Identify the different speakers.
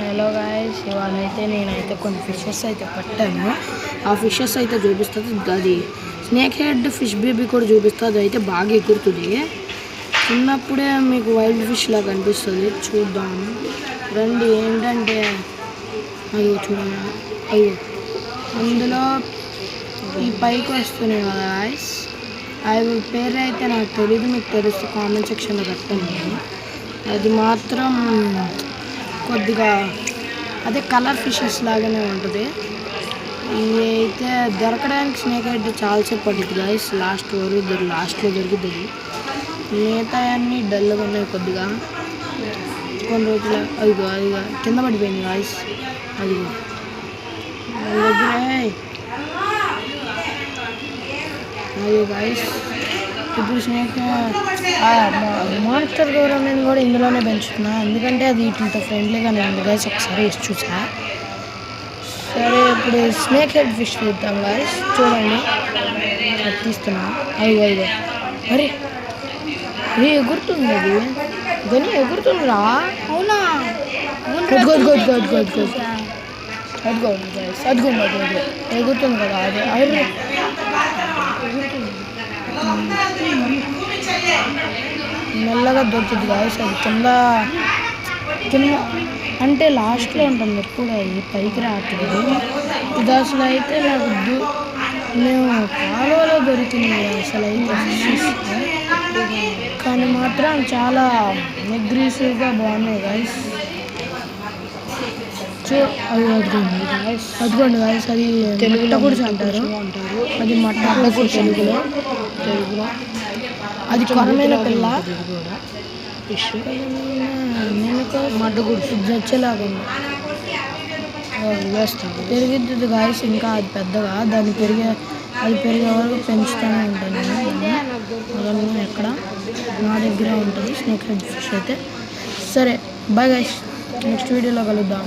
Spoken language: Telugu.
Speaker 1: హలో గాయ్స్, ఇవాళ అయితే నేనైతే కొన్ని ఫిషెస్ అయితే పట్టాను. ఆ ఫిషెస్ అయితే చూపిస్తుంది. అది స్నేక్ హెడ్ ఫిష్ బేబీ కూడా చూపిస్తుంది. అది అయితే బాగా ఎగురుతుంది. చిన్నప్పుడే మీకు వైల్డ్ ఫిష్ లాగా కనిపిస్తుంది. చూద్దాం రండి. ఏంటంటే అయ్యో చూడండి, అయ్యో అందులో ఈ పైకి వస్తున్నాయి కదా గాయ్స్. అవి పేరు అయితే నాకు తెలీదు. మీకు తెలిస్తే కామెంట్ సెక్షన్లో పెట్టండి. అది మాత్రం కొద్దిగా అదే కలర్ ఫిషెస్ లాగానే ఉంటుంది. ఇవి అయితే దొరకడానికి స్నేక్ హెడ్ చాలాసేపు పడుతుంది గాయస్. లాస్ట్లో దొరుకుతుంది. మిగతా అన్నీ డల్గా ఉన్నాయి కొద్దిగా. కొన్ని రోజులు అదిగో కింద పడిపోయింది గాయస్. అదిగో దగ్గరే అది గాయస్. ఇప్పుడు స్నేక్ మాన్స్టర్ గౌరవం కూడా ఇందులోనే పెంచుతున్నా, ఎందుకంటే అది వీటితో ఫ్రెండ్లీగా ఉంది గాయస్. ఒకసారి వేసి చూసా. సరే ఇప్పుడు స్నేక్ హెడ్ ఫిష్ తీద్దాం గాయస్. చూడండి తీస్తున్నా. అయ్యో అరే అది ఎగురుతుంది. అది గని ఎగురుతుందిరా. అవునా? అదిగోండి గాయస్, అదిగోండి ఎగురుతుంది కదా. అది అరే మెల్లగా దొరుకుతుంది గాయస్. అది కింద అంటే లాస్ట్లో ఉంటుంది ఎప్పుడు, అది పైకి రావట్లేదు. ఇది అసలు అయితే నాకు మేము కాలువలో దొరికింది అసలు అయితే ఫిషెస్, కానీ మాత్రం చాలా అగ్రెసివ్గా బాగున్నాయి గాయస్. అదిగోండి గాయస్, అది తెలుగులో కూడా అంటారు. అది మట్ట కూడా తెలుగులో. అది కొరమైన పిల్ల ఫిష్. మడ్డ గుడ్సు జచ్చేలాగా ఉంది. వేస్తాను పెరిగిద్ది గాయస్. ఇంకా అది పెద్దగా అది పెరిగే వరకు పెంచుతూనే ఉంటాను నేను. ఎక్కడ నా దగ్గర ఉంటుంది స్నేక్ హెడ్ ఫిష్ అయితే. సరే బాయ్ గాయస్, నెక్స్ట్ వీడియోలో కలుద్దాం.